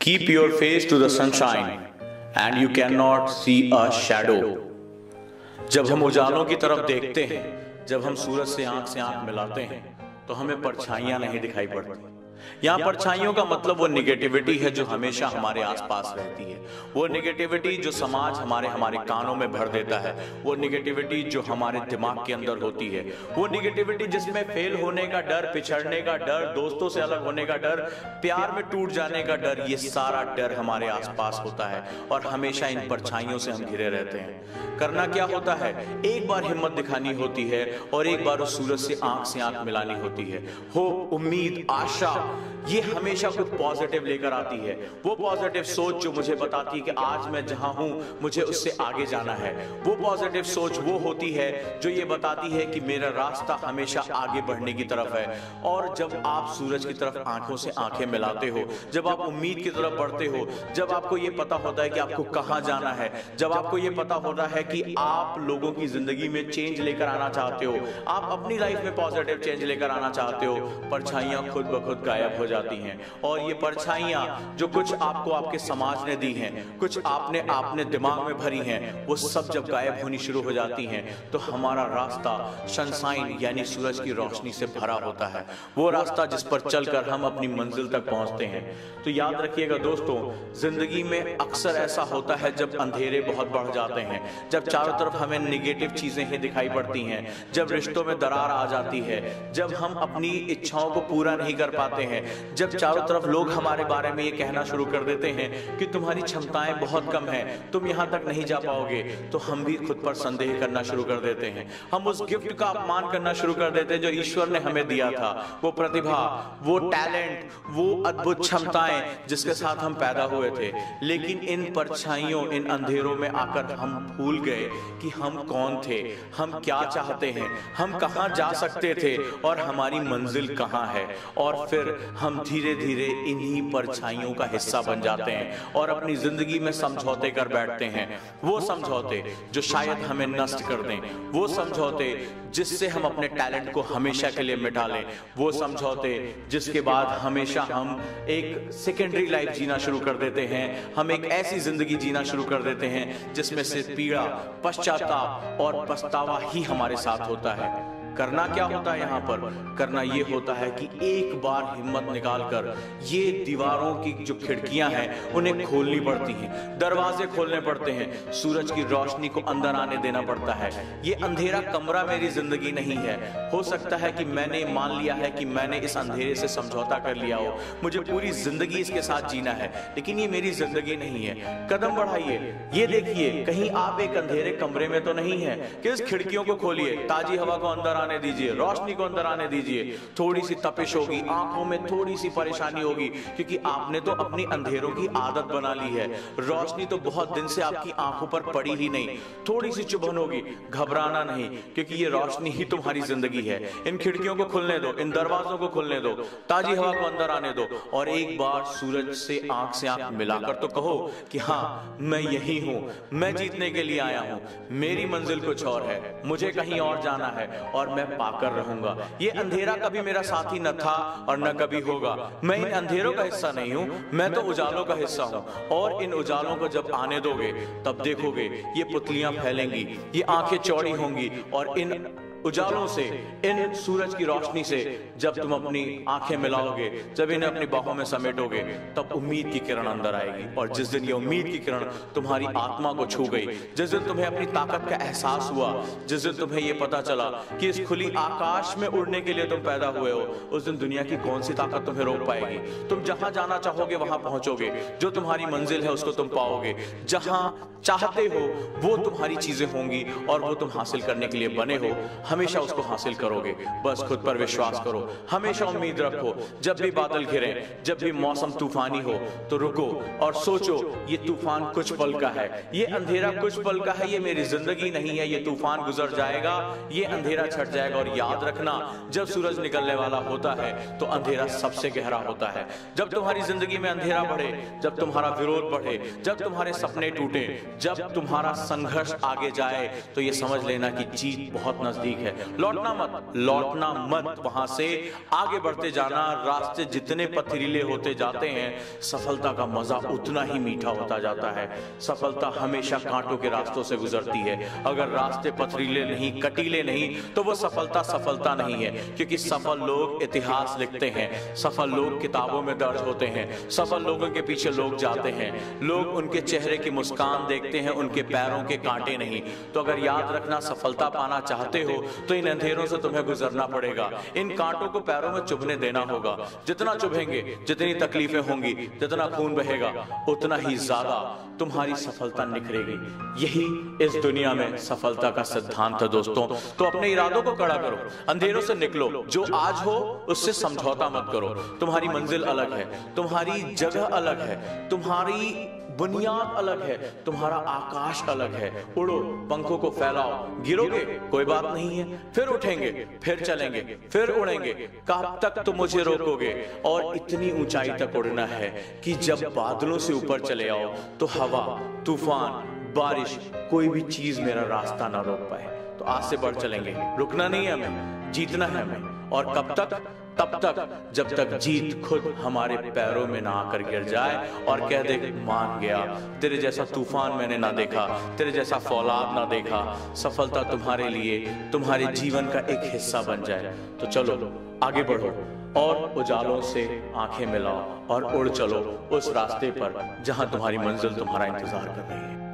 Keep your face to the sunshine and you cannot see a shadow। जब हम उजालों की तरफ देखते हैं, जब हम सूरज से आंख मिलाते हैं, तो हमें परछाइयां नहीं दिखाई पड़ती। यहाँ परछाइयों का मतलब वो निगेटिविटी है जो हमेशा हमारे आसपास रहती है, वो निगेटिविटी जो समाज हमारे कानों में भर देता है, वो निगेटिविटी जो हमारे दिमाग के अंदर होती है, वो निगेटिविटी जिसमें फेल होने का डर, पिछड़ने का डर, दोस्तों से अलग होने का डर, प्यार में टूट जाने का डर, ये सारा डर हमारे आसपास होता है और हमेशा इन परछाइयों से हम घिरे रहते हैं। करना क्या होता है, एक बार हिम्मत दिखानी होती है और एक बार उस सूरज से आंख मिलानी होती है। होप, उम्मीद, आशा, ये हमेशा कुछ पॉजिटिव लेकर आती है। वो पॉजिटिव सोच जो मुझे बताती है कि आज मैं जहां हूं मुझे उससे आगे जाना है। वो पॉजिटिव सोच वो होती है जो ये बताती है कि मेरा रास्ता हमेशा आगे बढ़ने की तरफ है। और जब आप सूरज की तरफ आंखों से आंखें मिलाते हो, जब आप उम्मीद की तरफ बढ़ते हो, जब आपको ये पता होता है कि आपको कहां जाना है, जब आपको ये पता होता है कि आप लोगों की जिंदगी में चेंज लेकर आना चाहते हो, आप अपनी लाइफ में पॉजिटिव चेंज लेकर आना चाहते हो, परछाइयां खुद ब खुद गायब हो जाती हैं। और ये परछाइयां जो कुछ आपको आपके समाज ने दी हैं, कुछ आपने दिमाग में भरी हैं, वो सब जब गायब होनी शुरू हो जाती हैं तो हमारा रास्ता सनशाइन यानी सूरज की रोशनी से भरा होता है। वो रास्ता जिस पर चलकर हम अपनी मंजिल तक पहुंचते हैं। तो याद रखिएगा दोस्तों, जिंदगी में अक्सर ऐसा होता है जब अंधेरे बहुत बढ़ जाते हैं, जब चारों तरफ हमें निगेटिव चीजें ही दिखाई पड़ती हैं, जब रिश्तों में दरार आ जाती है, जब हम अपनी इच्छाओं को पूरा नहीं कर पाते हैं, जब चारों तरफ लोग हमारे बारे में ये कहना शुरू कर देते हैं कि तुम्हारी क्षमताएं बहुत कम हैं, तुम यहां तक नहीं जा पाओगे, तो हम भी खुद पर संदेह करना शुरू कर देते हैं। हम उस गिफ्ट का अपमान करना शुरू कर देते हैं जो ईश्वर ने हमें दिया था, वो प्रतिभा, वो टैलेंट, वो अद्भुत क्षमताएं जिसके साथ हम पैदा हुए थे। लेकिन इन परछाइयों, इन अंधेरों में आकर हम भूल गए कि हम कौन थे, हम क्या चाहते हैं, हम कहां जा सकते थे और हमारी मंजिल कहां है। और फिर हम धीरे धीरे इन्हीं परछाइयों का हिस्सा बन जाते हैं और अपनी जिंदगी में समझौते कर बैठते हैं। वो समझौते जो शायद हमें नष्ट कर दें, वो समझौते जिससे हम अपने टैलेंट को हमेशा के लिए मिटा लें, वो समझौते जिसके बाद हमेशा हम एक सेकेंडरी लाइफ जीना शुरू कर देते हैं, हम एक ऐसी जिंदगी जीना शुरू कर देते हैं जिसमें से पीड़ा, पश्चाताप और पछतावा ही हमारे साथ होता है। करना क्या होता है यहाँ पर? करना ये होता है कि एक बार हिम्मत निकालकर ये दीवारों की जो खिड़कियां हैं उन्हें खोलनी पड़ती हैं, दरवाजे खोलने पड़ते हैं, सूरज की रोशनी को अंदर आने देना पड़ता है। ये अंधेरा कमरा मेरी जिंदगी नहीं है। हो सकता है कि मैंने मान लिया है कि मैंने इस अंधेरे से समझौता कर लिया हो, मुझे पूरी जिंदगी इसके साथ जीना है, लेकिन ये मेरी जिंदगी नहीं है। कदम बढ़ाइए, ये देखिए कहीं आप एक अंधेरे कमरे में तो नहीं है कि इस खिड़कियों को खोलिए, ताजी हवा को अंदर आने दीजिए, रोशनी को अंदर आने दीजिए। थोड़ी सी तपिश होगी, आंखों में थोड़ी सी परेशानी होगी, क्योंकि आपने तो अपनी अंधेरों की आदत बना ली है। रोशनी तो बहुत दिन से आपकी आंखों पर पड़ी ही नहीं, थोड़ी सी चुभन होगी, घबराना नहीं, क्योंकि ये रोशनी ही तुम्हारी जिंदगी है। इन खिड़कियों को खुलने दो, इन दरवाजों को खुलने दो, ताजी हवा को अंदर आने दो और एक बार सूरज से आंख मिलाकर तो कहो कि हाँ, मैं यही हूं, मैं जीतने के लिए आया हूं, मेरी मंजिल कुछ और है, मुझे कहीं और जाना है और मैं पाकर रहूंगा। ये अंधेरा कभी मेरा साथी न था और न कभी होगा। मैं इन अंधेरों का हिस्सा नहीं हूं, मैं तो उजालों का हिस्सा हूं। और इन उजालों को जब आने दोगे तब देखोगे ये पुतलियां फैलेंगी, ये आंखें चौड़ी होंगी और इन उजालों से, इन सूरज की रोशनी से जब तुम अपनी आंखें मिलाओगे, जब इन्हें अपनी बाहों में समेटोगे, तब उम्मीद की किरण अंदर आएगी। और जिस दिन ये उम्मीद की किरण तुम्हारी आत्मा को छू गई, जिस दिन तुम्हें अपनी ताकत का एहसास हुआ, जिस दिन तुम्हें ये पता चला कि इस खुली आकाश में उड़ने के लिए तुम पैदा हुए हो, उस दिन दुनिया की कौन सी ताकत तुम्हें रोक पाएगी। तुम जहां जाना चाहोगे वहां पहुंचोगे, जो तुम्हारी मंजिल है उसको तुम पाओगे, जहां चाहते हो वो तुम्हारी चीजें होंगी और वो तुम हासिल करने के लिए बने हो, हमेशा उसको हासिल करोगे। बस खुद पर विश्वास करो, हमेशा उम्मीद रखो। जब भी बादल घिरे, जब भी मौसम तूफानी हो, तो रुको और सोचो ये तूफान कुछ पल का है, ये अंधेरा कुछ पल का है, ये मेरी जिंदगी नहीं है। ये तूफान गुजर जाएगा, ये अंधेरा छट जाएगा। और याद रखना, जब सूरज निकलने वाला होता है तो अंधेरा सबसे गहरा होता है। जब तुम्हारी जिंदगी में अंधेरा बढ़े, जब तुम्हारा विरोध बढ़े, जब तुम्हारे सपने टूटे, जब तुम्हारा संघर्ष आगे जाए, तो ये समझ लेना कि जीत बहुत नजदीक है। लौटना मत, वहां से आगे बढ़ते जाना। रास्ते जितने पथरीले होते जाते हैं, सफलता का मजा उतना ही मीठा होता जाता है। सफलता हमेशा कांटों के रास्तों से गुजरती है। अगर रास्ते पथरीले नहीं, कटीले नहीं, तो वो सफलता नहीं है। क्योंकि सफल लोग इतिहास लिखते हैं, सफल लोग किताबों में दर्ज होते हैं, सफल लोगों के पीछे लोग जाते हैं, लोग उनके चेहरे की मुस्कान देखते हैं, उनके पैरों के कांटे नहीं। तो अगर याद रखना, सफलता पाना चाहते हो तो इन अंधेरों से तुम्हें गुजरना पड़ेगा। इन कांटों को पैरों में चुभने देना होगा। जितना चुभेंगे, जितनी तकलीफें होंगी, जितना खून बहेगा, उतना ही ज्यादा तुम्हारी सफलता निखरेगी। यही इस दुनिया में सफलता का सिद्धांत है दोस्तों। तो अपने इरादों को कड़ा करो, अंधेरों से निकलो। जो आज हो उससे समझौता मत करो। तुम्हारी मंजिल अलग है, तुम्हारी जगह अलग है, तुम्हारी बुनियाद अलग है, तुम्हारा आकाश अलग है। उड़ो, पंखों को फैलाओ। गिरोगे कोई बात नहीं है, फिर उठेंगे, फिर चलेंगे, फिर उड़ेंगे। कब तक तुम मुझे रोकोगे? और इतनी ऊंचाई तक उड़ना है कि जब बादलों से ऊपर चले आओ तो हवा, तूफान, बारिश, कोई भी चीज मेरा रास्ता ना रोक पाए। तो आज से बढ़ चलेंगे, रुकना नहीं है हमें, जीतना है हमें। और कब तक? तब तक जब तक जीत खुद हमारे पैरों में ना आकर गिर जाए और कह दे, मान गया, तेरे जैसा तूफान मैंने ना देखा, तेरे जैसा फौलाद ना देखा। सफलता तुम्हारे लिए, तुम्हारे जीवन का एक हिस्सा बन जाए। तो चलो आगे बढ़ो और उजालों से आंखें मिलाओ और उड़ चलो उस रास्ते पर जहां तुम्हारी मंजिल तुम्हारा इंतजार कर रही है।